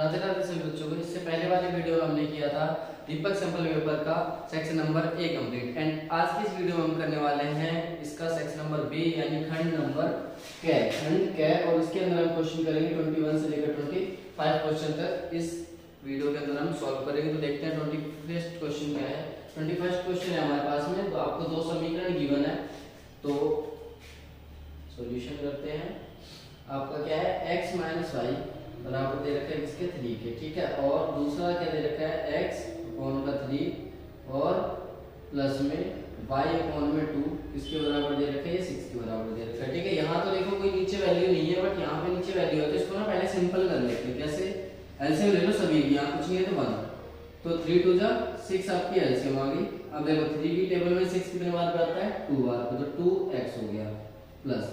राधे राधे सभी बच्चों को। इससे पहले वाले वीडियो में हमने किया था दीपक सैंपल पेपर का section number A complete, and आज की इस वीडियो में हम करने वाले हैं इसका सेक्शन नंबर बी यानी खंड नंबर कै, और इसके अंदर हम क्वेश्चन करेंगे 21 से लेकर 25 क्वेश्चन तक। इस वीडियो के अंदर हम सॉल्व करेंगे। तो देखते हैं 21st क्वेश्चन क्या है। 21st क्वेश्चन है हमारे पास में, तो आपको दो समीकरण गिवन है, तो सॉल्यूशन करते हैं। आपका क्या है, x माइनस वाई बराबर दे रखा है किसके, 3 के, ठीक है। और दूसरा क्या दे रखा है, x अपॉन का 3 और प्लस में y अपॉन में 2 किसके बराबर दे रखा है, ये 6 के बराबर दे रखा है, ठीक है। यहाँ तो देखो कोई नीचे वैल्यू नहीं है, बट यहाँ पे नीचे वैल्यू है, तो इसको ना पहले सिंपल कर लेते हैं। कैसे, एलसीएम ले लो सभी की, यहाँ कुछ नहीं है तो 1, तो 3 2 जा 6 आपकी एलसीएम आ गई। अब देखो 3 की टेबल में 6 कितने बार पे आता है, 2 बार पे, तो 2x हो गया, प्लस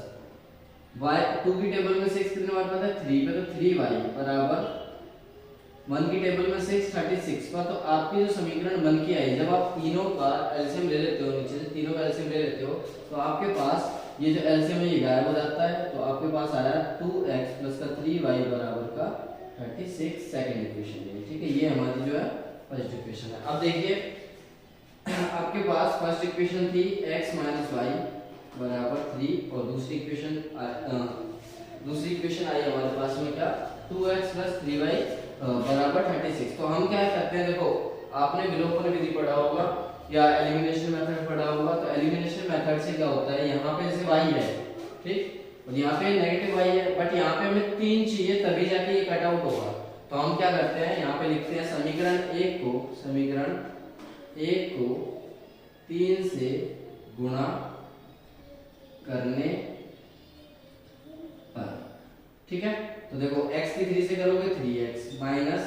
y 2 की टेबल में 6 कितने बार आता है, 3 पे, तो 3y बराबर 1 की टेबल में 6 36 पर। तो आपकी जो समीकरण बन के आई, जब आप तीनों का एलसीएम ले लेते हो, नीचे से तीनों का एलसीएम ले लेते हो, तो आपके पास ये जो एलसीएम है ये गायब हो जाता है। तो आपके पास आ रहा है 2x प्लस का 3y बराबर का 36 सेकंड इक्वेशन है, ठीक है। ये हमारी जो है फर्स्ट इक्वेशन है। अब देखिए आपके पास फर्स्ट इक्वेशन थी x माइनस वाई बराबर 3, और दूसरी इक्वेशन आई हमारे पास में क्या, 2x प्लस 3y बराबर 36। तो हम क्या करते हैं, देखो आपने विलोपन विधि पढ़ा होगा या एलिमिनेशन मेथड पढ़ा होगा। तो एलिमिनेशन मेथड से क्या होता है, यहाँ पे जैसे y है, ठीक, और यहाँ पे नेगेटिव y है, बट यहाँ पे हमें 3 चाहिए तभी जाके ये कट आउट होगा। तो हम क्या करते हैं, यहाँ पे लिखते हैं समीकरण 1 को 3 से गुणा करने पर, ठीक है। तो देखो x की 3 से करोगे 3x माइनस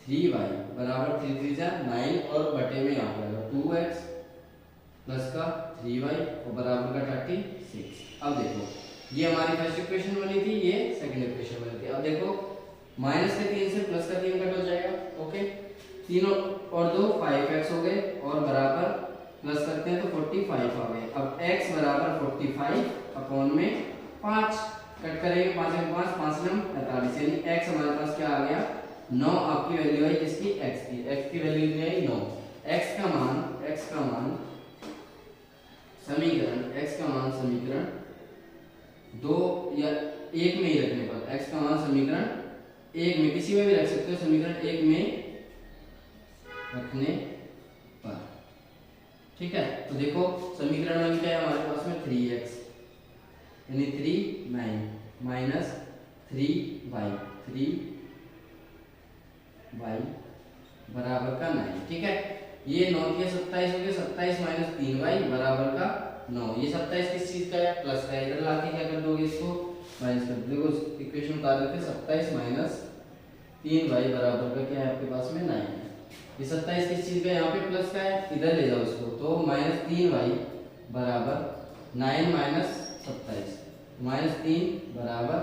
3y बराबर 3 3 जा 9, और बटे में यहाँ पर 2x प्लस का 3y और बराबर का 36। अब देखो ये हमारी फर्स्ट इक्वेशन बनी थी, ये सेकंड इक्वेशन बनी थी। अब देखो माइनस के 3 से प्लस का 3 कट हो जाएगा, ओके। 3 और 2 5x हो गए, और बराबर प्लस करते हैं तो 45 आ गए। अब x बराबर 45 अपॉन में 5 कट करेंगे, 5 में 5 5 में 45, यानी x हमारे पास क्या आ गया, 9 आपकी वैल्यू आई किसकी, x की वैल्यू नहीं आई 9। x का मान समीकरण 2 या 1 में ही रखने पर, x का मान समीकरण 1 में किसी में भी रख सकते हो, समीकरण 1 में रखने पर, ठीक है। तो देखो समीकरण में क्या है हमारे पास में 3x यानी 3 9 माइनस 3y बराबर का 9, ठीक है। ये 9 के 27 हो गए, 27 माइनस 3y बराबर का 9। ये 27 किस चीज का है, प्लस का है, इधर लाके क्या कर दोगे, इसको माइनस कर दोगे। देखो इक्वेशन उतार देते हैं, 27 माइनस 3y बराबर का क्या है आपके पास में 9 है। ये 27 किस चीज का है, यहाँ पे प्लस का है, इधर ले जाओ इसको, तो माइनस 3y बराबर 9 माइनस 27 माइनस 3 बराबर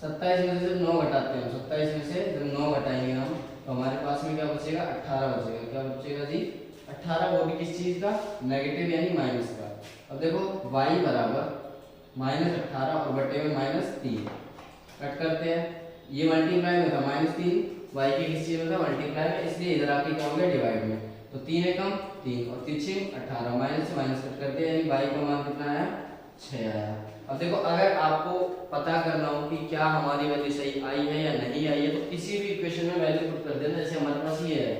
27 में से जब 9 घटाते हैं, 27 में से जब 9 घटाएंगे हम, तो हमारे पास में क्या बचेगा, 18 बचेगा। क्या बचेगा जी, 18, वो भी किस चीज का, नेगेटिव यानी माइनस का। अब देखो y बराबर माइनस 18 और बटे में माइनस 3 कट करते हैं, ये मल्टीप्लाई में था माइनस 3, y की किस चीज में था, मल्टीप्लाई में, इसलिए इधर आके क्या हो गया, डिवाइड में। तो 3 एकम 3 और 3 18, माइनस से माइनस कट करते हैं, यानी y का मान कितना आया, 6 आया। अब देखो अगर आपको पता करना हो कि क्या हमारी वैल्यू सही आई है या नहीं आई है, तो किसी भी इक्वेशन में वैल्यू पुट कर देना। जैसे हमारे पास ये है,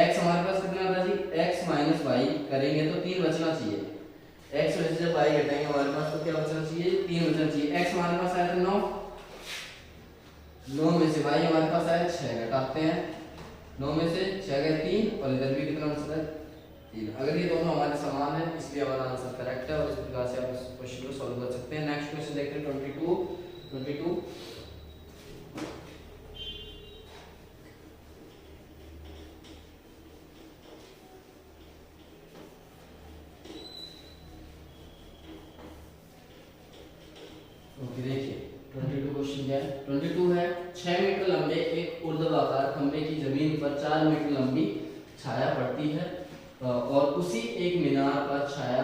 x हमारे पास कितना था जी, x माइनस वाई करेंगे तो 3 बचना चाहिए, x में से जब y घटाएंगे हमारे पास तो क्या बचना चाहिए, 3 बचना चाहिए। x हमारे पास आया था 9 में से y हमारे पास आया 6, घटाते हैं, 9 में से 6 गए 3, और इधर भी कितना बचता है 3। अगर ये दोनों हमारे समान है, इसलिए हमारा आंसर करेक्ट है, और इस प्रकार से आप इस क्वेश्चन को सॉल्व कर सकते हैं। नेक्स्ट क्वेश्चन देखते हैं 22। ओके, देखिए 22 क्वेश्चन क्या है। 22 है, 6 मीटर लंबे एक ऊर्ध्वाधर खंभे की जमीन पर 4 मीटर लंबी छाया पड़ती है, और उसी एक मीनार पर छाया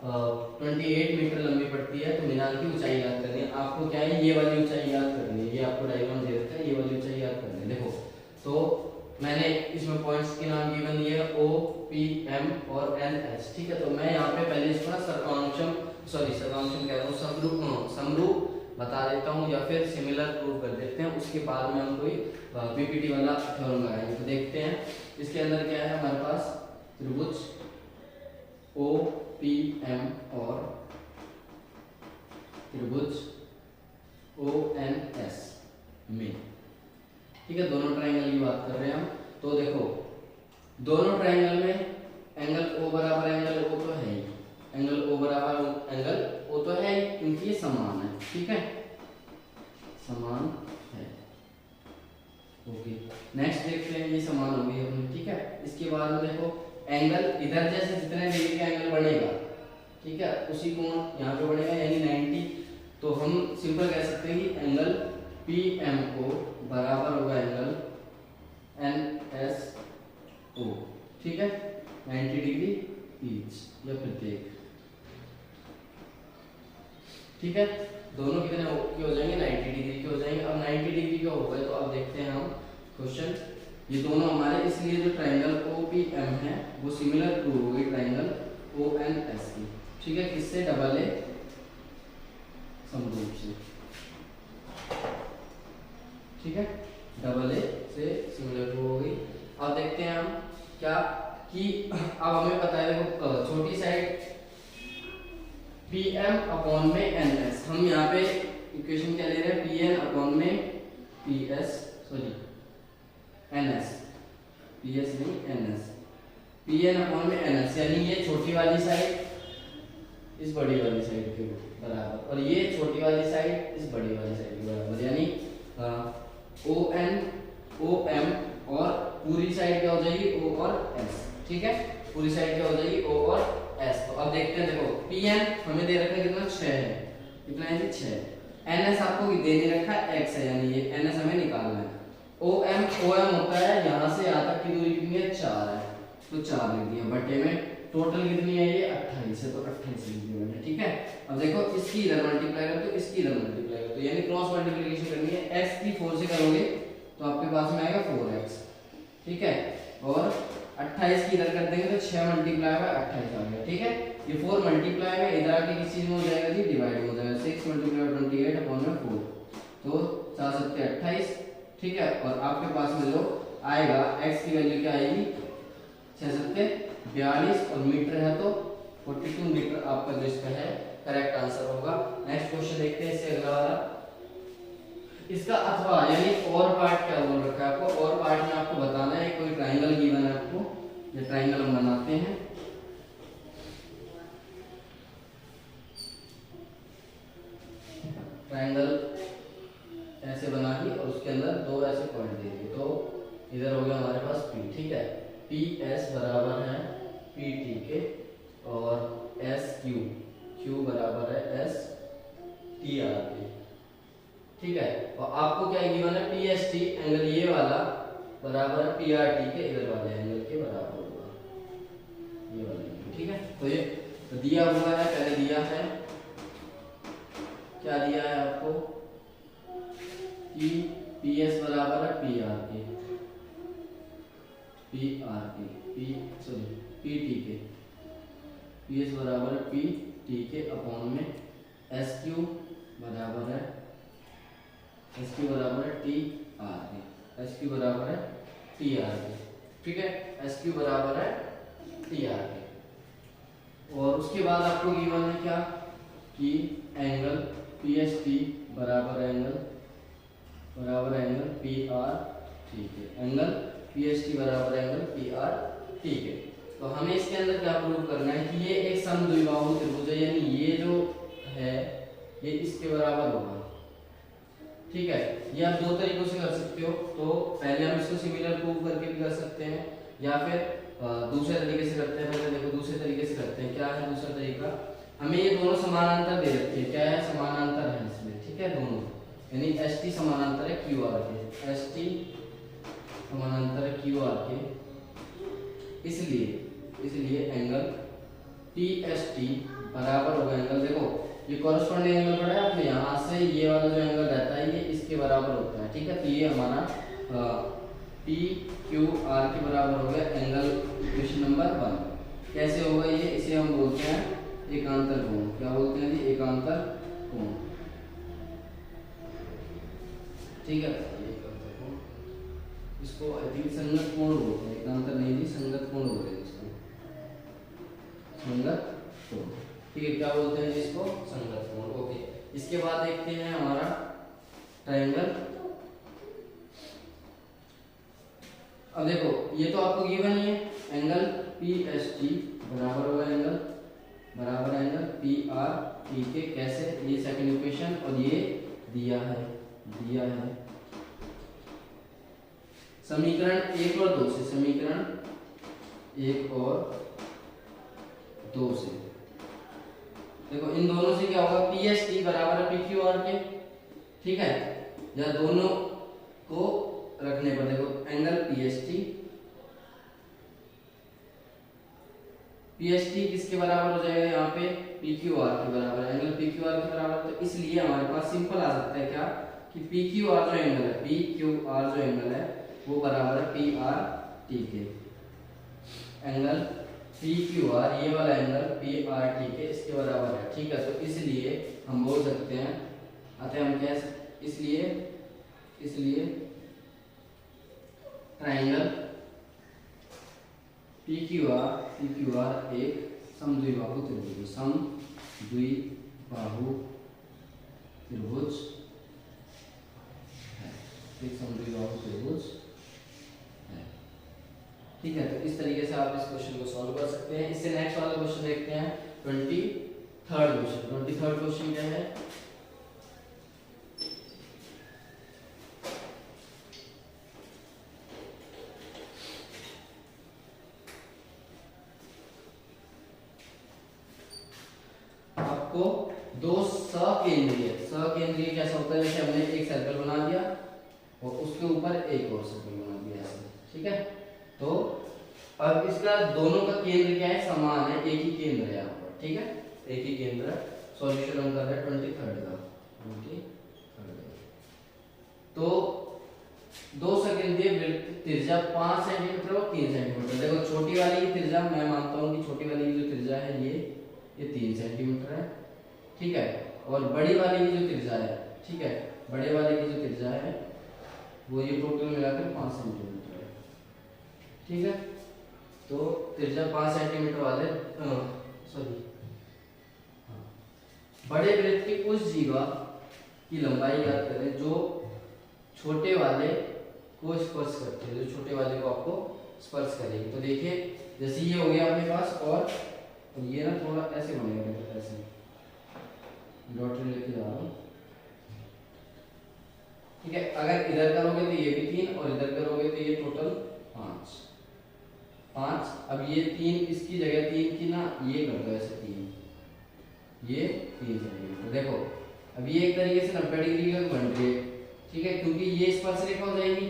28 मीटर लंबी पड़ती है। तो मीनार की ऊंचाई याद करनी है आपको। क्या है, ये वाली ऊंचाई याद करनी है, ये आपको डायग्राम दे रखा है, ये वाली ऊंचाई याद करनी है। देखो तो मैंने इसमें पॉइंट्स के नाम गिवन दिए है O, P, M और N, S। ठीक है, तो मैं यहाँ पे पहले इसको ना सर्कमशम कह रहा हूँ, समरूप बता देता हूँ या फिर सिमिलर प्रूव कर देते हैं, उसके बाद में हम कोई पीपीटी वाला थ्योरम लगाएंगे। तो देखते हैं इसके अंदर क्या है हमारे पास, त्रिभुज O, P, M और त्रिभुज O, N, S में। ठीक है, दोनों ट्रायंगल की बात कर रहे हैं हम। तो देखो दोनों ट्रायंगल में एंगल O बराबर एंगल O तो है ही, एंगल O बराबर एंगल O तो है ही, क्योंकि ये समान है। ठीक है, समान है। ओके, नेक्स्ट देखते हैं, ये समान हो गई अपनी। ठीक है, इसके बाद में देखो एंगल इधर जैसे जितने डिग्री का एंगल बढ़ेगा, ठीक है, उसी कोण यहाँ पे बढ़ेगा यानी 90। तो हम सिंपल कह सकते हैं कि एंगल PM को बराबर होगा एंगल NSO। ठीक है, 90 डिग्री ईच या प्रत्येक। ठीक है, दोनों कितने हो जाएंगे, 90 डिग्री के हो जाएंगे। अब 90 डिग्री के हो गए तो अब देखते हैं हम क्वेश्चन, ये दोनों हमारे, इसलिए जो ट्रायंगल OPM है वो सिमिलर प्रूव होगी ट्रायंगल ONS की। ठीक है, किससे, डबल ए समरूप से। ठीक है, डबल ए से सिमिलर प्रूव होगी। अब देखते हैं हम क्या कि अब हमें पता है देखो छोटी साइड PM अपॉन में NS, हम यहाँ पे इक्वेशन क्या ले रहे हैं, PN अपॉन में NS, PS नहीं NS, PN अपॉन में NS, यानी ये छोटी वाली साइड इस बड़ी वाली साइड के बराबर और ये छोटी वाली साइड इस बड़ी वाली साइड के बराबर, यानी ON OM और पूरी साइड क्या हो जाएगी O और S। ठीक है, पूरी साइड क्या हो जाएगी O और S। तो अब देखते हैं, देखो PN हमें दे रखा है कितना, 6 है, कितना है 6। NS आपको दे नहीं रखा है X है, यानी ये NS हमें निकालना है। OM होता है यहाँ से यहाँ तक की दूरी कितनी है, 4 है, तो 4 लिख दिया, बटे में टोटल कितनी है ये 28 है, तो 28 लिख दिया मैंने। ठीक है, अब देखो इसकी इधर मल्टीप्लाई कर दो, इसकी इधर मल्टीप्लाई कर दो, यानी क्रॉस मल्टीप्लिकेशन करनी है। x की 4 से करोगे तो आपके पास में आएगा 4x। ठीक है, और 28 की इधर कर देंगे तो 6 मल्टीप्लाई में 28 आ गया। ठीक है, ये 4 मल्टीप्लाई में इधर आके किस चीज में हो जाएगा जी, डिवाइड हो जाएगा, 6 मल्टीप्लाई 28 अपॉन में 4, तो 4 7 28। ठीक है, और आपके पास में जो आएगा x की वैल्यू क्या आएगी, 6 7 42 और मीटर है तो 42 मीटर आपका जो इसका है करेक्ट आंसर होगा। नेक्स्ट क्वेश्चन देखते हैं, इससे अगला वाला, इसका अथवा यानी और पार्ट क्या बोल रखा है आपको, और पार्ट में आपको बताना है कोई ट्रायंगल गिवन है आपको, ये ट्रायंगल हम बनाते हैं। ट्रायंगल ऐसे बना के और उसके अंदर दो ऐसे पॉइंट दे दिए, तो इधर हो गया हमारे पास P। ठीक है, PS बराबर है PT के और SQ बराबर है STR के। ठीक है, और आपको क्या गिवन है, PST एंगल ये वाला बराबर है PRT के इधर वाले एंगल के बराबर होगा, ये वाला। ठीक है, तो ये तो दिया हुआ है, पहले दिया है, क्या दिया है आपको कि PS बराबर है PT के, PS बराबर है PT के अपॉन में SQ बराबर है TR के, SQ बराबर है TR के। ठीक है, SQ बराबर है TR के, और उसके बाद आपको गिवन है क्या कि एंगल PST बराबर एंगल PR। ठीक है, एंगल PST बराबर एंगल PR। ठीक है, तो हमें इसके अंदर क्या प्रूव करना है कि ये एक समद्विबाहु त्रिभुज है, यानी ये जो है ये इसके बराबर होगा। ठीक है, ये आप दो तरीकों से कर सकते हो, तो पहले हम इसको सिमिलर प्रूव करके भी कर सकते हैं या फिर दूसरे तरीके से करते हैं। पहले देखो दूसरे तरीके से करते हैं, क्या है दूसरा तरीका, हमें ये दोनों समानांतर दे रखे हैं, क्या है समानांतर है इसमें। ठीक है, दोनों यानी ST समानांतर है QR के, ST समानांतर है QR के, इसलिए एंगल PST बराबर होगा एंगल, देखो ये कॉरस्पॉन्डिंग एंगल पड़ा है आपने, यहाँ से ये वाला जो एंगल रहता है ये इसके बराबर होता है। ठीक है, तो ये हमारा पी क्यू आर के बराबर हो गया एंगल इक्वेशन नंबर 1। कैसे होगा ये, इसे हम बोलते हैं एकांतर कोण। क्या बोलते हैं जी, एकांतर कोण। ठीक है, एकांतर कोण, इसको आई थिंक संगत कोण बोलते हैं, एकांतर नहीं जी, संगत कोण बोलते हैं इसको, संगत कोण। ठीक है, क्या बोलते हैं इसको, संगत कोण। ओके, इसके बाद देखते हैं हमारा ट्रायंगल। अब देखो ये तो आपको गिवन ही है, एंगल पी एस टी बराबर होगा एंगल बराबर एंगल पी आर टी के। कैसे, ये सेकंड इक्वेशन और ये दिया है समीकरण 1 और 2 से, समीकरण 1 और 2 से। देखो इन दोनों से क्या होगा, पी एस टी बराबर है पी क्यू आर के। ठीक है, या दोनों को रखने पर देखो एंगल पीएसटी किसके बराबर हो जाएगा, यहाँ पे पी क्यू आर के बराबर, एंगल पी क्यू आर के बराबर। तो इसलिए हमारे पास सिंपल आ सकता है क्या, कि पी क्यू आर जो एंगल है, पी क्यू आर जो एंगल है वो बराबर है पी आर टी के। एंगल पी क्यू आर, ये वाला एंगल पी आर टी के इसके बराबर है। ठीक है, तो इसलिए हम बोल सकते हैं, अतः हम कह सकते, इसलिए ट्रायंगल पी क्यू आर एक समद्विबाहु त्रिभुज है, एक समद्विबाहु त्रिभुज है। ठीक है, तो इस तरीके से आप इस क्वेश्चन को सॉल्व कर सकते हैं। इससे नेक्स्ट वाला क्वेश्चन देखते हैं, 23rd क्वेश्चन। 23rd क्वेश्चन क्या है, आपको दो सकेंद्रीय कैसा होता है, जैसे हमने एक सर्कल बना दिया और उसके ऊपर एक और सर्कल बना दिया ऐसे। ठीक है, तो अब इसका दोनों का केंद्र क्या है, समान है, एक ही केंद्र है यहाँ पर। ठीक है, एक ही केंद्र है। सॉल्यूशन हम कर रहे हैं 23rd का। तो दो सकेंद्रीय त्रिज्या 5 सेंटीमीटर और 3 सेंटीमीटर। देखो छोटी वाली की त्रिज्या, मैं मानता हूँ कि छोटी वाली की जो त्रिज्या है ये 3 सेंटीमीटर है। ठीक है, और बड़ी वाली की जो त्रिज्या है, ठीक है, बड़े वाले की जो त्रिज्या है वो ये टोटल मिलाकर 5 सेंटीमीटर है। ठीक है, तो त्रिज्या 5 सेंटीमीटर वाले बड़े वृत्त की उस जीवा की लंबाई याद करें जो छोटे वाले को स्पर्श करते हैं, जो छोटे वाले को आपको स्पर्श करेगी। तो देखिए जैसे ये हो गया अपने पास, और ये ना थोड़ा ऐसे बनेगा, ऐसे डॉट लेके जा रहा हूं। ठीक है, अगर इधर करोगे तो ये भी 3 और इधर करोगे तो ये टोटल 5। अब ये 3 इसकी जगह 3 की ना ये कर दो ऐसे 3, ये 3 सेंटीमीटर। देखो अब ये एक तरीके से 90 डिग्री का बन रही है। ठीक है, क्योंकि ये स्पर्श रेखा हो जाएगी,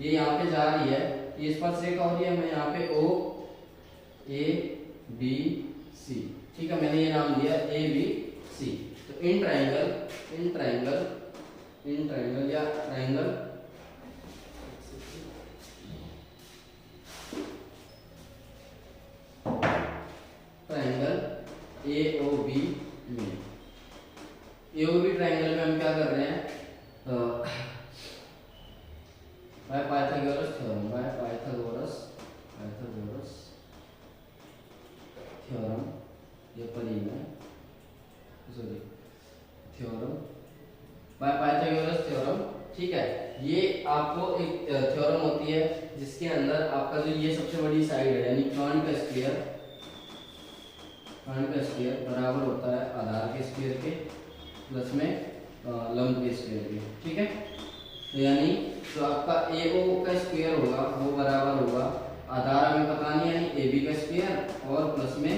ये यहाँ पे जा रही है, ये स्पर्श रेखा हो रही है, मैं यहाँ पे O A B C, ठीक है, मैंने ये नाम दिया A B C। तो इन ट्रायंगल या ट्रायंगल AOB में, AOB ट्रायंगल में हम क्या कर रहे हैं, बाय पाइथागोरस थ्योरम, ये परिमेय थ्योरम, बाय पाइथागोरस थ्योरम। ठीक है, ये आपको एक थ्योरम होती है जिसके अंदर आपका जो ये सबसे बड़ी साइड है, यानी कर्ण का स्फीयर बराबर होता है आधार के स्फीयर के प्लस में लंब के स्फीयर के। ठीक है, तो यानी जो आपका AO का स्क्वायर होगा वो बराबर होगा, आधार हमें पता नहीं, यानी AB का स्क्वायर और प्लस में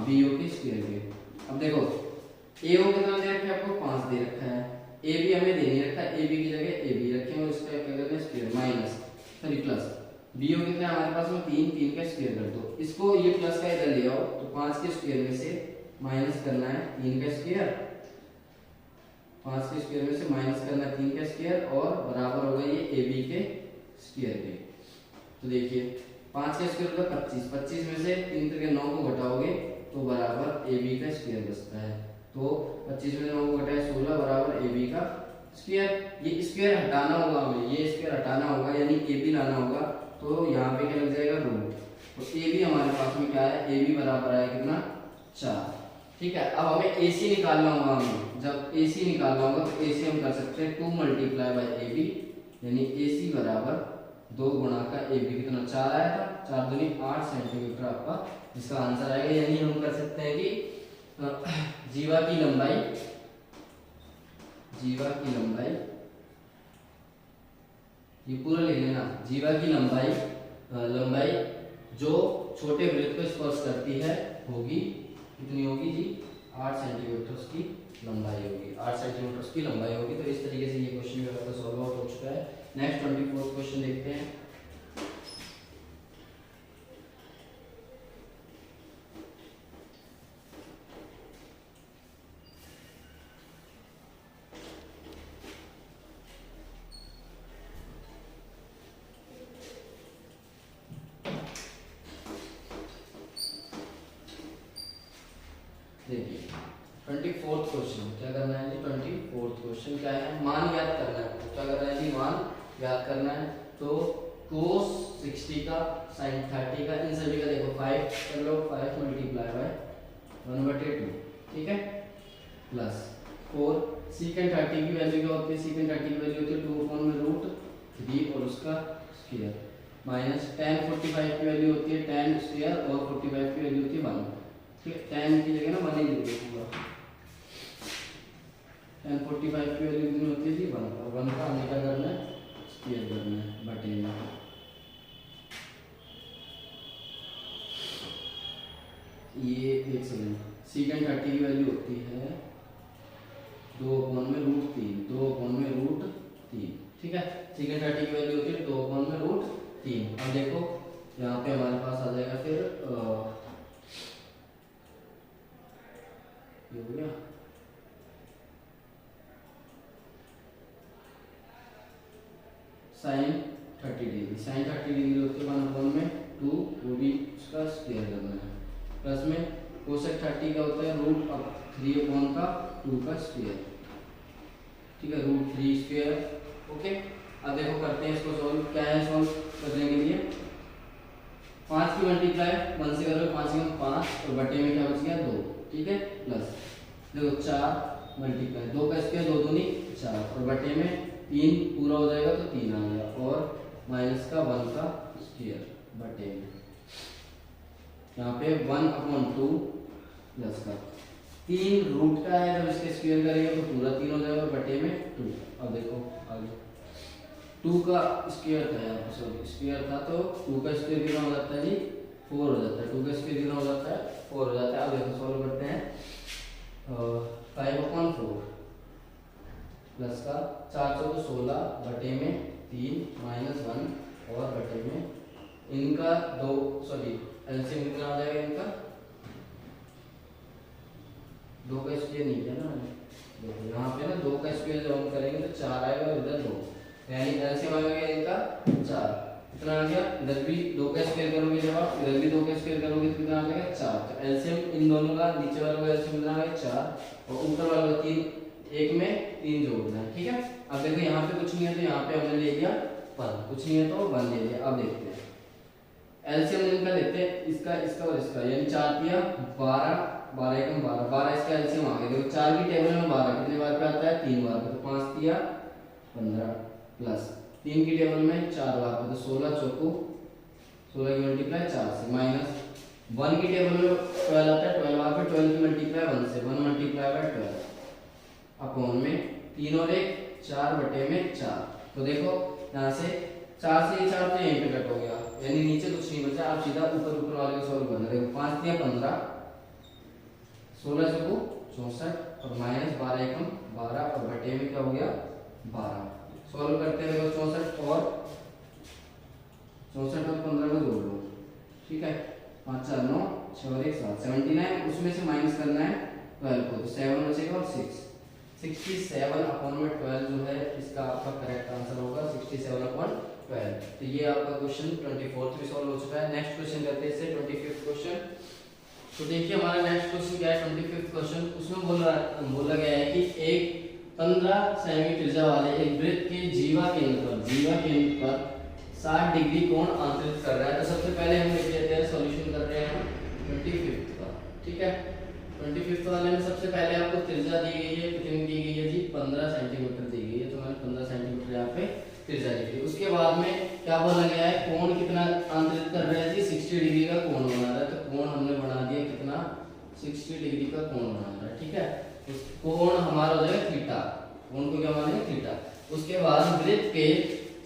BO के स्क्वायर के। अब देखो AO कितना दे रखा है आपको, 5 दे रखा है, AB हमें दे नहीं रखा, AB की जगह AB रखें और इसका क्या करना है स्क्वायर माइनस प्लस। BO कितना है हमारे पास में 3 का स्क्वायर कर दो, इसको ये प्लस का इधर ले आओ, तो 5 के स्क्वायर में से माइनस करना है 3 का स्क्वायर। 5 के स्क्वायर में से माइनस करना है 3 का स्क्वायर और बराबर होगा ये ए बी के स्क्वायर के। तो देखिए 5 का स्क्वायर होगा 25, 25 में से 3 के 9 को घटाओगे तो बराबर ए बी का स्क्वायर बचता है। तो 25 में 9 को घटाए 16 बराबर ए बी का स्क्वायर। ये स्क्वायर हटाना होगा हमें, ये स्क्वायर हटाना होगा यानी ए बी लाना होगा। तो यहाँ पे क्या लग जाएगा रूट। तो ए बी हमारे पास में क्या है, ए बी बराबर है कितना 4। ठीक है, अब हमें ए सी निकालना होगा। हमें जब ए सी निकालना होगा तो ए सी हम कर सकते हैं 2 मल्टीप्लाई बाई ए बी यानी ए सी बराबर 2 गुणा का ए बी कितना 4 आया था, 4 दूनी 8 सेंटीमीटर आपका इसका आंसर आएगा। यानी हम कर सकते हैं कि जीवा की लंबाई ये पूरा लिख लेना। जीवा की लंबाई जो छोटे वृत्त को स्पर्श करती है होगी कितनी होगी जी, 8 सेंटीमीटर की लंबाई होगी, 8 सेंटीमीटर की लंबाई होगी। तो इस तरीके से ये क्वेश्चन भी आपका सॉल्व आउट हो चुका है। नेक्स्ट 24th क्वेश्चन देखते हैं। देखिए 24th क्वेश्चन क्या करना है जी, 24th क्वेश्चन क्या है, मान ज्ञात करना है। तो क्या करना है जी, मान ज्ञात करना है। तो cos 60 का sin 30 का इन सभी का देखो 5 कर लो, 5 मल्टीप्लाई बाय 1/2 ठीक है, प्लस 4 secant 30 की वैल्यू क्या होती है, secant 30 की वैल्यू होती है 2/√3 और उसका स्क्वायर माइनस tan 45 की वैल्यू होती है tan स्क्वायर और 45 की वैल्यू होती है 1। ठीक है, tan की जगह ना 1 ही लिख दो पूरा। tan 45 की वैल्यू कितनी होती है जी 1 और 1 का हमें क्या करना है स्क्वायर करना है बटे में। ये एक सेकंड, secant 30 की वैल्यू होती है 2/√3 ठीक है, secant 30 की वैल्यू होती है 2/√3। अब देखो यहाँ पे हमारे पास आ जाएगा फिर ये हो गया sin 30 डिग्री, sin 30 डिग्री होती है 1/2 वो भी उसका स्क्वायर करना है, प्लस में कोसेक 30 का होता है √3 का 2 का स्क्वायर। ठीक है, √3 स्क्वायर। ओके, अब देखो करते हैं इसको सॉल्व। क्या है सॉल्व करने के लिए, 5 की मल्टीप्लाई 1 से करोगे 5 में 5 और बटे में क्या बच गया 2। ठीक है, प्लस देखो 4 मल्टीप्लाई 2 का स्क्वायर 2 दूनी 4 और बटे में 3 पूरा हो जाएगा तो 3 आ गया और माइनस का 1 का स्क्वायर बटे में यहाँ पे 1/2 प्लस का 3 रूट का है, जब इसके स्क्वायर करेंगे तो पूरा 3 हो जाएगा बटे में 2। अब देखो आगे 2 का स्क्वायर था, यहाँ पर सॉरी स्क्वायर था तो 2 का स्क्वायर कितना हो जाता है जी 4 हो जाता है, 2 का स्क्वायर कितना हो जाता है 4 हो जाता है। अब देखो सॉल्व करते हैं 5/4 प्लस का 4 चौको 16 बटे में 3 माइनस 1 और बटे में इनका 2 सॉरी एलसीएम कितना आ जाएगा इनका 2 का स्क्वायर नहीं किया ना, देखो यहाँ पे ना 2 का स्क्वायर जब हम करेंगे तो 4 आएगा और इधर 2 यानी एलसीएम आ गया इनका 4 कितना आ गया, इधर भी 2 का स्क्वायर करोगे जब आप इधर भी 2 का स्क्वायर करोगे तो कितना आ जाएगा 4। तो एलसीएम इन दोनों का नीचे वाले का एलसीएम कितना आ गया 4 और ऊपर वाला 3, एक में 3 जोड़ना है। ठीक है, अब देखो यहाँ पे कुछ नहीं है तो यहाँ पे हमने ले लिया 1, कुछ नहीं है तो 1 ले लिया। अब देखते हैं एलसीएम इनका लेते हैं इसका इसका और इसका, यानी 4 दिया 12 12 एकम 12 12 इसका एलसीएम आ गया। देखो 4 की टेबल में 12 कितने बार पे आता है 3 बार पे, तो 5 दिया 15 प्लस 3 की टेबल में 4 बार पे तो 16 चौको 16 की मल्टीप्लाई 4 से माइनस 1 की टेबल में 12 आता है 12 बार पे 12 की मल्टीप्लाई 1 से 1 मल्टीप्लाई बाय 12 अपॉन में 3 और 1 4 बटे में 4। तो देखो यहाँ से 4 से 4 तो यहीं पे कट हो गया यानी नीचे कुछ नहीं बचा, आप सीधा ऊपर ऊपर वाले को सॉल्व करना। देखो 5 दिया 15 16 चौको 64 और माइनस 12 एकम 12 और बटे में क्या हो गया 12। सॉल्व करते हैं, देखो 64 और 15 को जोड़ लो। ठीक है, 5 4 9 6 और 1 7 79, उसमें से माइनस करना है 12 को तो 7 बचेगा और 6 67/12 जो है इसका आपका करेक्ट आंसर होगा 67/12। तो ये आपका क्वेश्चन 24th भी सॉल्व हो चुका है। नेक्स्ट क्वेश्चन करते हैं इससे 25th क्वेश्चन। तो देखिए हमारा नेक्स्ट क्वेश्चन क्या है 25th क्वेश्चन। उसमें बोला गया है कि एक 15 सेमी त्रिज्या वाले एक वृत्त के जीवा केंद्र पर 60 डिग्री कोण आंतरित कर रहा है। तो सबसे पहले हम लिख लेते हैं, सॉल्यूशन कर रहे हैं 25th का, ठीक है। 25th वाले में सबसे पहले आपको त्रिज्या दी गई है, कितनी दी गई है जी 15 सेंटीमीटर दी गई है। तो मैंने 15 सेंटीमीटर यहाँ पे त्रिज्या लिखी। उसके बाद में क्या बोला गया है, कोण कितना आंतरित कर रहे हैं जी 60 डिग्री का कोण बना रहा है। तो कोण हमने बना दिया कितना 60 डिग्री का कोण बना रहा है, ठीक है। उस कोण हमारा हो जाएगा थीटा, कोण को क्या मानेंगे थीटा। उसके बाद वृत्त के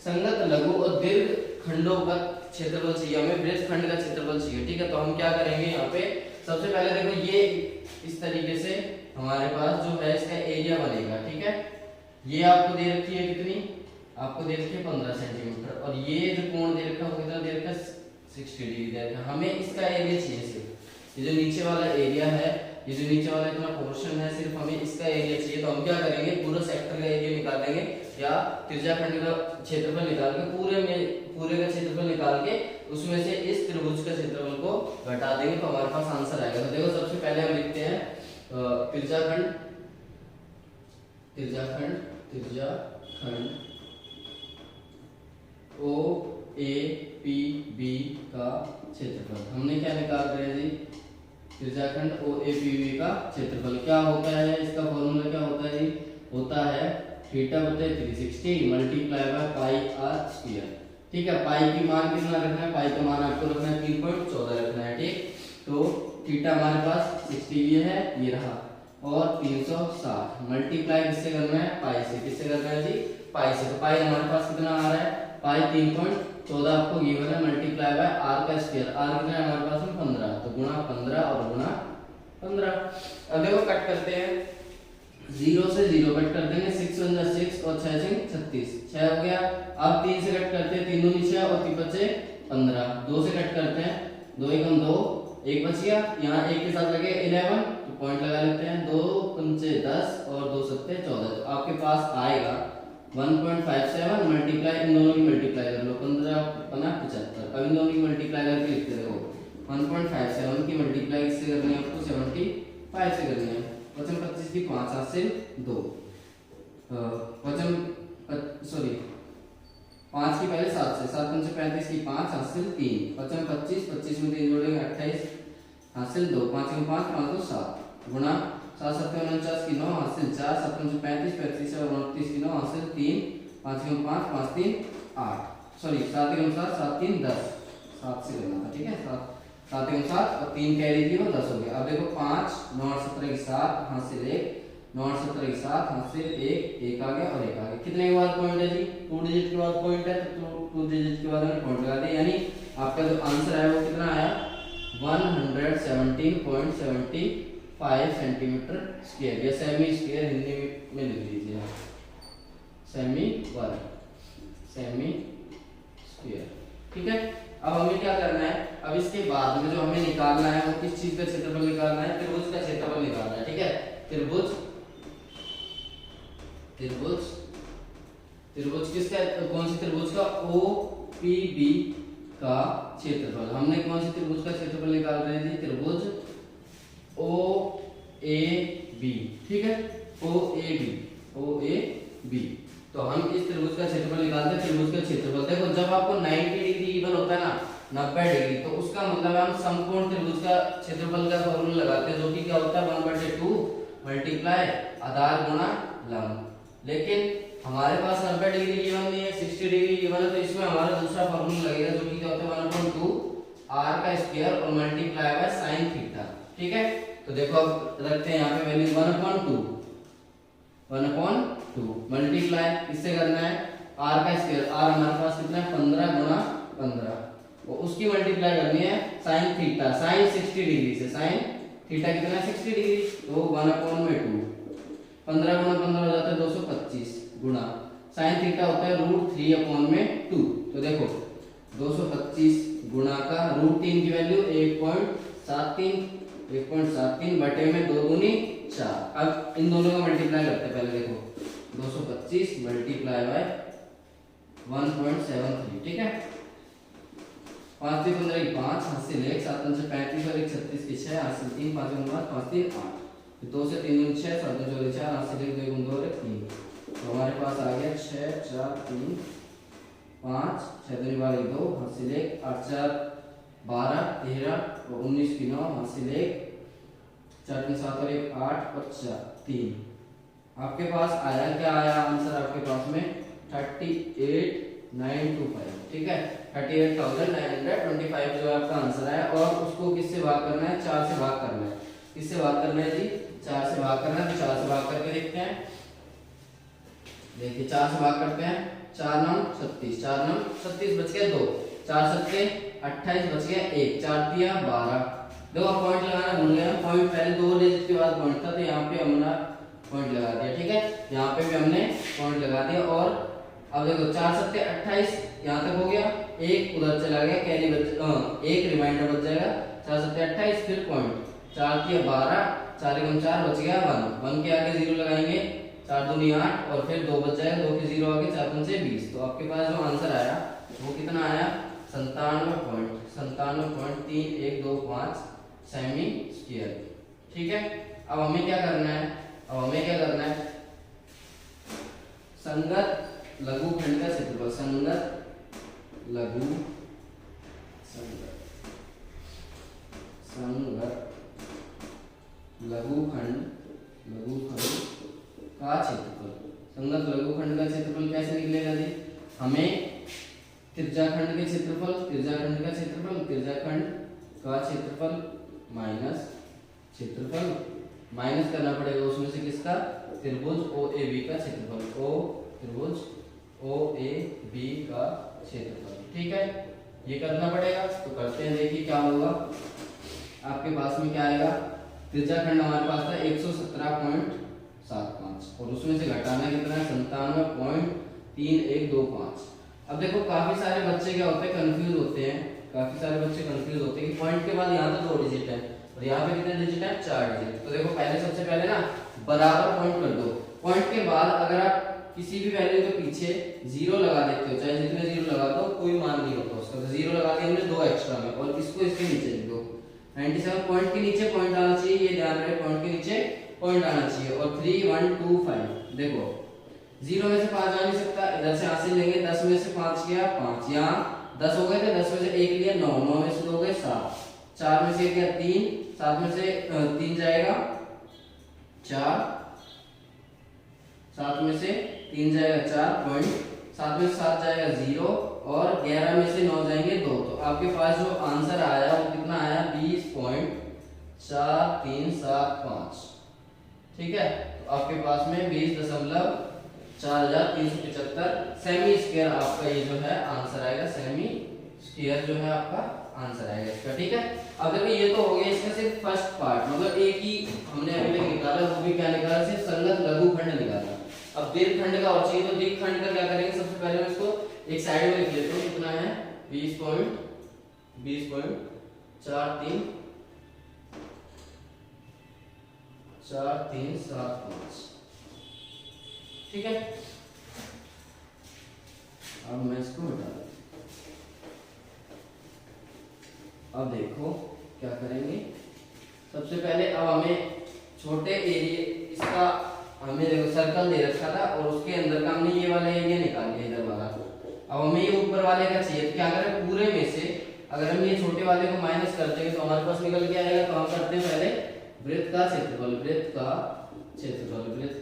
संगत लघु और दीर्घ खंडों का क्षेत्रफल चाहिए हमें, वृत्त खंड का क्षेत्रफल चाहिए, ठीक है। तो हम क्या करेंगे यहाँ पे सबसे पहले देखो ये इस तरीके से हमारे पास जो है इसका एरिया बनेगा, ठीक है। ये आपको दे रखी है कितनी, आपको दे रखी है 15 सेंटीमीटर और ये जो कोण दे रखा है वो कितना दे रखा है 60 डिग्री दे रखा है। हमें इसका एरिया चाहिए सिर्फ, ये जो नीचे वाला एरिया है, ये जो नीचे वाला इतना पोर्शन है, सिर्फ हमें इसका एरिया चाहिए। तो हम क्या करेंगे पूरा सेक्टर का एरिया निकाल देंगे या त्रिज्याखंड का क्षेत्रफल निकाल के पूरे का क्षेत्रफल निकाल के उसमें से इस त्रिभुज का क्षेत्रफल को घटा देंगे तो हमारे पास आंसर आएगा। तो देखो सबसे पहले हम लिखते हैं त्रिज्याखंड ओ ए पी बी का क्षेत्रफल। हमने क्या निकाल रहे हैं जी त्रिज्याखंड ओ ए पी बी का क्षेत्रफल। क्या होता है इसका फॉर्मूला, क्या होता है जी, होता है थीटा बटे 360 multiply by pi r square, ठीक है। पाई की मान कितना रखना है, पाई का मान आपको रखना है 3.14 रखना है, ठीक। तो थीटा हमारे पास 60 ये है, ये रहा, और 360 मल्टीप्लाई किससे करना है, पाई से। किससे करना है जी, पाई से। तो पाई हमारे पास कितना आ रहा है, पाई 3.14 आपको गिवन है, मल्टीप्लाई बाय आर का स्क्वायर। आर कितना है हमारे पास में 15, तो गुणा 15 और गुणा 15। अब देखो कट करते हैं, 0 से 0 कट कर देंगे, 6 1 जा 6 और 6 6 36, 6 हो गया। अब 3 से कट करते हैं, 3 दूनी 6 और 3 बचे 15। 2 से कट करते हैं, 2 एकम 2, 1 बच गया। यहाँ 1 के साथ लगे 11, तो पॉइंट लगा लेते हैं, 2 पंचे 10 और 2 सत्ते 14। तो आपके पास आएगा 1.57 मल्टीप्लाई, इन दोनों की मल्टीप्लाई कर लो, 15 15 75। अब इन दोनों की मल्टीप्लाई करके लिखते रहो, 1.57 की मल्टीप्लाई किससे करनी है आपको 75 से करनी है। 25 25 की 5 हासिल 2, 5 की पहले 7 से, 7 5 35 की 5 हासिल 3, 25 25 25 में 3 जोड़ेंगे 28 हासिल 2, 5 की 5 5 तो 7 गुणा 7 7 49 की 9 हासिल 4, 7 5 35 35 और 29 की 9 हासिल 3, 5 की 5 5 3 8, सॉरी 7 की 7 7 3 10, 7 से करना था, ठीक है। 7 की 7 और 3 कैरी थी वो 10 हो गया। अब देखो 5 9 8 17 की 7 हासिल 1, 9 8 17 की 7 हासिल 1, 1 आ गया और 1 आ गया। कितने के बाद पॉइंट है जी, 2 डिजिट के बाद पॉइंट है, तो 2 डिजिट के बाद हमने पॉइंट लगा दिया, यानी आपका जो आंसर है वो कितना आया 117.75 सेंटीमीटर स्क्वायर, या सेमी स्क्वायर हिंदी में लिख लीजिए, सेमी स्क्वायर, ठीक है। अब हमें क्या करना है, अब इसके बाद में जो हमें निकालना है वो किस चीज का क्षेत्रफल निकालना है, त्रिभुज का क्षेत्रफल निकालना है, ठीक है। त्रिभुज किसका, कौन से त्रिभुज का, ओ पी बी का क्षेत्रफल। हमने कौन से त्रिभुज का क्षेत्रफल निकाल रहे थे, त्रिभुज ओ ए बी, ठीक है, ओ ए बी। तो हम इस त्रिभुज का क्षेत्रफल निकालते हैं। त्रिभुज का क्षेत्रफल देखो, जब आपको 90 डिग्री इवन होता है ना, 90 डिग्री, तो उसका मतलब है हम समकोण त्रिभुज का क्षेत्रफल का फॉर्मूला लगाते हैं, जो कि क्या होता है 1/2 मल्टीप्लाई आधार गुणा लंब। लेकिन हमारे पास 90 डिग्री गिवन नहीं है, 60 डिग्री गिवन है, तो इसमें हमारा दूसरा फॉर्मूला लगेगा, जो कि क्या होता है 1/2 r का स्क्वायर और मल्टीप्लाई बाय sin थीटा, ठीक है। तो देखो अब रखते हैं यहाँ पे वैल्यू 1/2 मल्टीप्लाई किससे करना है, r का स्क्वायर, r हमारे पास कितना है 15 गुणा 15, और उसकी मल्टीप्लाई करनी है sin थीटा, sin 60 डिग्री से, sin थीटा कितना है 60 डिग्री, तो 1/2 15 गुणा 15 हो जाता है 225 गुणा sin थीटा होता है √3/2। तो देखो 225 गुणा का √3 की वैल्यू 1.7 1.73 1.73 बटे में 2 दूनी 4। अब इन दोनों का मल्टीप्लाई करते हैं। पहले देखो 225 मल्टीप्लाई बाय 1.73, ठीक है। 5 3 15 की 5, हाथ से 1, 7 5 35 और 1 36 की 6, हाथ से 3, 5 5 3 8, 2 से 3 6, 7 4 4, हाथ से 1 2 2 3। तो हमारे पास आ गया 6 4 3 5, 6 2 12 2, हाथ से 1, 8 4 12 13 और 19 की 9, हाथ से 1, 4 3 7 और 1 8 और 4 3। आपके पास आया क्या आया आंसर आपके पास में 38,925, ठीक है। 38,925 जो आपका आंसर है। और उसको किससे भाग करना है? 4 से भाग करना है। किससे भाग करना है जी? 4 से भाग करना है। तो 4 से भाग करके देखते हैं। देखिए 4 से भाग करते हैं। 4 9 36, 4 9 36 बच गया 2, 4 7 28 बच गया 1, 4 दिया 12। देखो पॉइंट लगाना भूल गए हम। पॉइंट पहले 2 डिजिट के बाद पॉइंट था, तो यहाँ पे हमने पॉइंट लगा दिया, ठीक है। यहाँ पे भी हमने पॉइंट लगा दिया। और अब देखो 4 7 28 यहाँ तक हो गया, 1 उधर चला गया, कैरी बच 1 रिमाइंडर बच जाएगा। 4 7 28 फिर पॉइंट, 4 3 12, 4 1 4 बच गया 1, 1 के आगे 0 लगाएंगे, 4 2 8 और फिर 2 बच जाएगा, 2 के 0 आगे 4 5 20। तो आपके पास जो आंसर आया वो कितना आया? 97.3125 सेमी स्क्वायर, ठीक है। अब हमें क्या करना है? अब हमें क्या करना है? संगत लघुखंड का क्षेत्रफल, संगत लघुखंड का क्षेत्रफल। संगत लघुखंड का क्षेत्रफल कैसे निकलेगा जी? हमें त्रिज्याखंड के क्षेत्रफल, त्रिज्याखंड का क्षेत्रफल माइनस क्षेत्रफल माइनस करना पड़ेगा उसमें से किसका? त्रिभुज OAB का क्षेत्रफल, त्रिभुज OAB का क्षेत्रफल, ठीक है। ये करना पड़ेगा। तो करते हैं, देखिए क्या होगा। आपके पास में क्या आएगा? त्रिज्याखंड हमारे पास था 117.75 और उसमें से घटाना कितना है? 97.3125। अब देखो काफी सारे बच्चे क्या होते हैं? कंफ्यूज होते हैं। काफी सारे बच्चे कंफ्यूज होते हैं कि पॉइंट के बाद यहाँ तो 2 डिजिट है और यहाँ पे कितने डिजिट है? 4 डिजिट। तो देखो पहले सबसे पहले ना बराबर पॉइंट कर दो। पॉइंट के बाद अगर आप किसी भी वैल्यू के पीछे 0 लगा देते हो, चाहे जितने 0 लगा दो कोई मान नहीं होता उसका। तो 0 लगा दिया हमने 2 एक्स्ट्रा में, और इसको इसके नीचे लिख दो। 97 पॉइंट के नीचे पॉइंट आना चाहिए, ये ध्यान रहे, पॉइंट के नीचे पॉइंट आना चाहिए। और 3 1 2 5 देखो 0 में से 5 आ नहीं सकता, इधर से हासिल लेंगे। 10 में से 5 गया 5, यहाँ 10 हो गए थे, 10 में से 1 लिया 9, 9 में से 2 गए 7, 4 में से 1 गया 3, 7 में से 3 जाएगा 4, 7 में से 3 जाएगा 4 पॉइंट, 7 में से 7 जाएगा 0 और 11 में से 9 जाएंगे 2। तो आपके पास जो आंसर आया वो कितना आया? 20.4375, ठीक है। तो आपके पास में 20.4375 सेमी स्क्वायर आपका ये जो है आंसर आएगा। सेमी स्क्वायर जो है आपका आंसर आएगा इसका, ठीक है। अब देखो ये तो हो गया इसका सिर्फ फर्स्ट पार्ट, मतलब एक ही हमने अभी तक निकाला, वो भी क्या निकाला? सिर्फ संगत लघुखंड निकाला। अब दीर्घखंड का और चाहिए, तो दीर्घखंड का क्या करेंगे? सबसे पहले मैं इसको एक साइड में लिख लेता हूँ। कितना है? 20.4375, ठीक है। अब मैं इसको हटा दूं। अब देखो क्या करेंगे। सबसे पहले अब हमें छोटे एरिया, इसका हमें देखो सर्कल दे रखा था और उसके अंदर का हमने ये वाला एरिया निकाल लिया, इधर वाला। अब हमें ये ऊपर वाले का चाहिए, तो क्या करें? पूरे में से अगर हम ये छोटे वाले को माइनस कर देंगे तो हमारे पास निकल के आएगा। तो हम करते हैं पहले वृत्त का क्षेत्रफल। वृत्त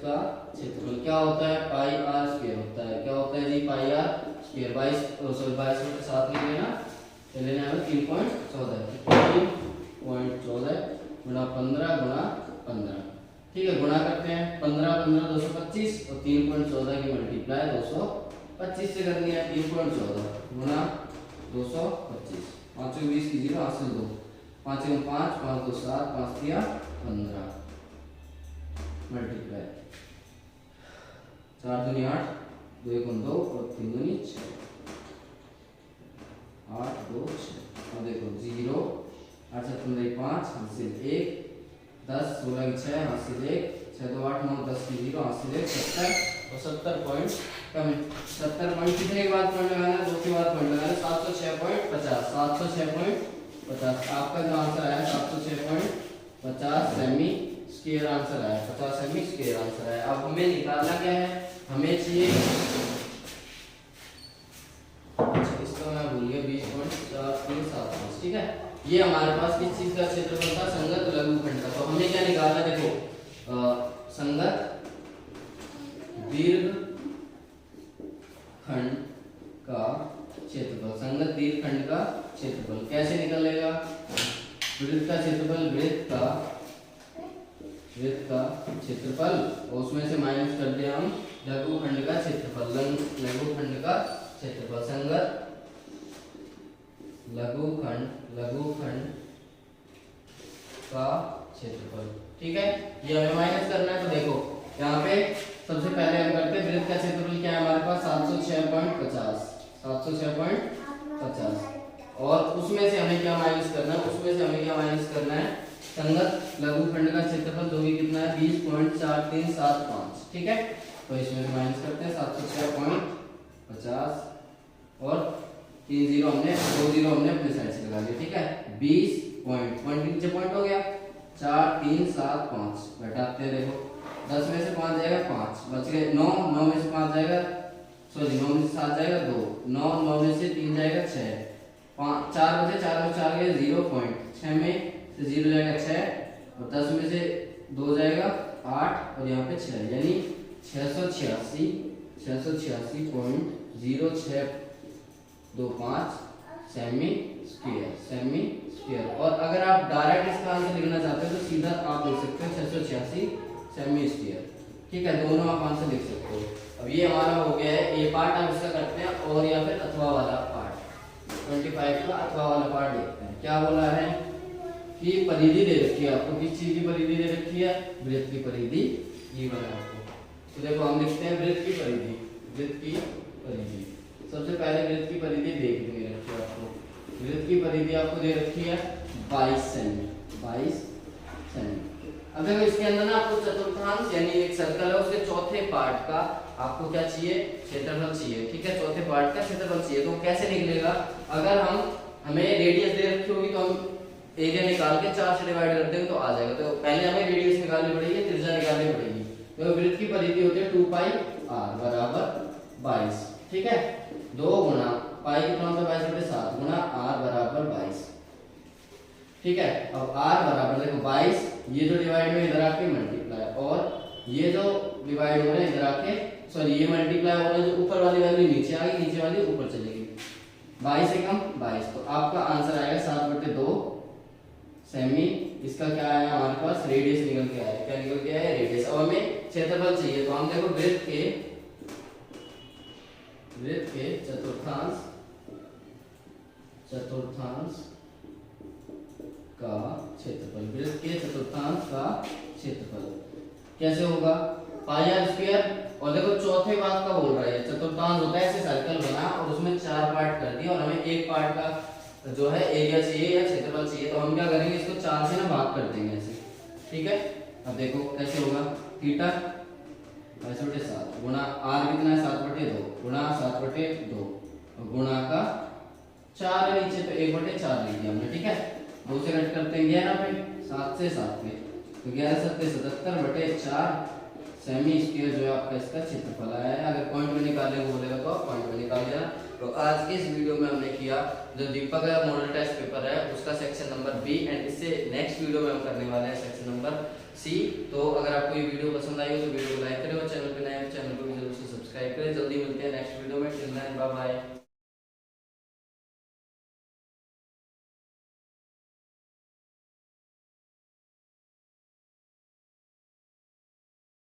का क्षेत्रफल क्या होता है? पाई आर स्क्वायर होता है। क्या होता है जी? पाई आर स्क्वायर। 22 में 7 लिख लेना, चले ना 3.14 गुणा 15 गुणा 15, ठीक है। गुणा करते हैं 15 15 225 और 3.14 की मल्टीप्लाई 225 से करनी है। 3.14 गुणा 225, 5 20 की 0 हासिल 2, 5 1 5 5 2 7 5 3 15 मल्टीप्लाई 4 दूनी 8, 2 1 2 और 3 दूनी 6, 8 2 6। अब देखो 0 8 7 15 5 हासिल 1, 10 16 की 6 हासिल 1, 6 2 8 9 10 की 0 हासिल 1, 70 और 70 पॉइंट कम 70 पॉइंट कितने के बाद पॉइंट लगाना है, 2 के बाद पॉइंट लगाना है, 706.50 706.50 आपका जो आंसर आया 706.50 सेमी स्क्वायर आंसर आया, 50 सेमी स्क्वायर आंसर आया। अब हमें निकालना क्या है, हमें चाहिए इसका मैं भूल गया 20.4375 ठीक है। ये हमारे पास किस चीज का क्षेत्रफल था, संगत लघुखंड का। तो हमें क्या निकालना है, देखो संगत दीर्घ खंड का क्षेत्रफल, संगत दीर्घ खंड का क्षेत्रफल कैसे निकलेगा, वृत्त का क्षेत्रफल, वृत्त का क्षेत्रफल और उसमें से माइनस कर दिया हम लघुखंड का क्षेत्रफल, लघुखंड का क्षेत्रफल, संगत लघुखंड का क्षेत्रफल ठीक है। ये हमें माइनस करना है। तो देखो यहाँ पे सबसे पहले हम करते हैं वृत्त का क्षेत्रफल क्या है हमारे पास 706.50 और उसमें से हमें क्या माइनस करना है, उसमें से हमें क्या माइनस करना है, संगत लघुखंड का क्षेत्रफल जो कि कितना है 20.4375 ठीक है। तो इसमें से माइनस करते हैं 706.50 और 3 जीरो हमने 2 जीरो हमने अपने साइड से लगा लिया ठीक है। 20 पॉइंट नीचे पॉइंट हो गया 4 3 7 5 घटाते हैं, देखो 10 में से 5 जाएगा 5 बच गए 9 9 में से 5 जाएगा, सॉरी 9 में से 7 जाएगा 2, 9 9 में से 3 जाएगा 6, 5 4 बचे 4 में 4 गए 0 पॉइंट, 6 में से 0 जाएगा 6 और 10 में से 2 जाएगा 8 और यहाँ पे 6 यानी 686.0625 सेमी स्क्वायर। और अगर आप डायरेक्ट इसका आंसर लिखना चाहते हो तो सीधा आप लिख सकते हो 686 सेमी स्क्वायर ठीक है, दोनों आप आंसर लिख सकते हो। अब ये हमारा हो गया है ए पार्ट, आप इसका करते हैं और या फिर अथवा वाला पार्ट 25 का अथवा वाला पार्ट देखते हैं। क्या बोला है कि परिधि दे रखी है आपको, किस चीज की परिधि दे रखी है, वृत्त की परिधि ये बना आपको। तो देखो हम लिखते हैं वृत्त की परिधि, सबसे पहले वृत्त की परिधि दे रखी है आपको, वृत्त की परिधि आपको दे रखी है 22 सेमी। अब देखो इसके अंदर ना आपको चतुर्थांश यानी एक सर्कल है उसके चौथे पार्ट का आपको क्या चाहिए, क्षेत्रफल चाहिए ठीक है, चौथे पार्ट का क्षेत्रफल चाहिए। तो कैसे निकलेगा, अगर हमें रेडियस दे रखी होगी तो हम एरिया निकाल के 4 से डिवाइड कर देंगे तो आ जाएगा। तो पहले हमें रेडियस निकालनी पड़ेगी, त्रिज्या निकालनी पड़ेगी। तो वृत्त की परिधि होती है 2 पाई r बराबर 22 ठीक है, 2 गुना पाई कितना होता है 22/7 गुना r बराबर 22 ठीक है। अब r बराबर देखो 22, ये जो डिवाइड में इधर आके मल्टीप्लाई और ये जो डिवाइड हो रहे हैं इधर आके, सॉरी ये मल्टीप्लाई हो रहा है, जो ऊपर वाली वैल्यू नीचे आ गई, नीचे वाली ऊपर चलेगी, 22 से कम 22। तो आपका आंसर आएगा 7/2 सेमी। इसका क्या आया हमारे पास, रेडियस निकल के आया, क्या निकल के आया रेडियस। अब हमें क्षेत्रफल चाहिए, तो हम देखो वृत्त के चतुर्थांश का क्षेत्रफल, वृत्त के चतुर्थांश का क्षेत्रफल कैसे होगा, पाई r स्क्वायर। और देखो चौथे भाग का बोल रहा है, चतुर्थांश होता है ऐसे सर्कल बना और उसमें 4 पार्ट कर दिए और हमें एक पार्ट का जो है एरिया चाहिए या क्षेत्रफल चाहिए। तो हम क्या करेंगे, इसको 4 से ना भाग कर देंगे ऐसे ठीक है। अब देखो कैसे होगा, थीटा 22/7 गुणा r कितना है 7/2 गुणा 7/2 गुणा का 4 है नीचे तो 1/4 लिख दिया हमने ठीक है। 2 से कट करते हैं 11 पे, 7 से 7 पे तो 11 7 77/4 सेमी स्क्वायर जो है आपका इसका क्षेत्रफल आया है। अगर पॉइंट में निकालने को बोलेगा तो आप पॉइंट में निकाल देना। तो आज के इस वीडियो में हमने किया जो दीपक का मॉडल टेस्ट पेपर है उसका सेक्शन नंबर बी एंड इससे नेक्स्ट वीडियो में हम करने वाले हैं सेक्शन नंबर सी। तो अगर आपको ये वीडियो पसंद आई हो तो वीडियो को लाइक करें और चैनल पे नए हैं तो चैनल को भी जरूर से सब्सक्राइब करें। जल्दी मिलते हैं नेक्स्ट वीडियो में, टिल देन बाय बाय।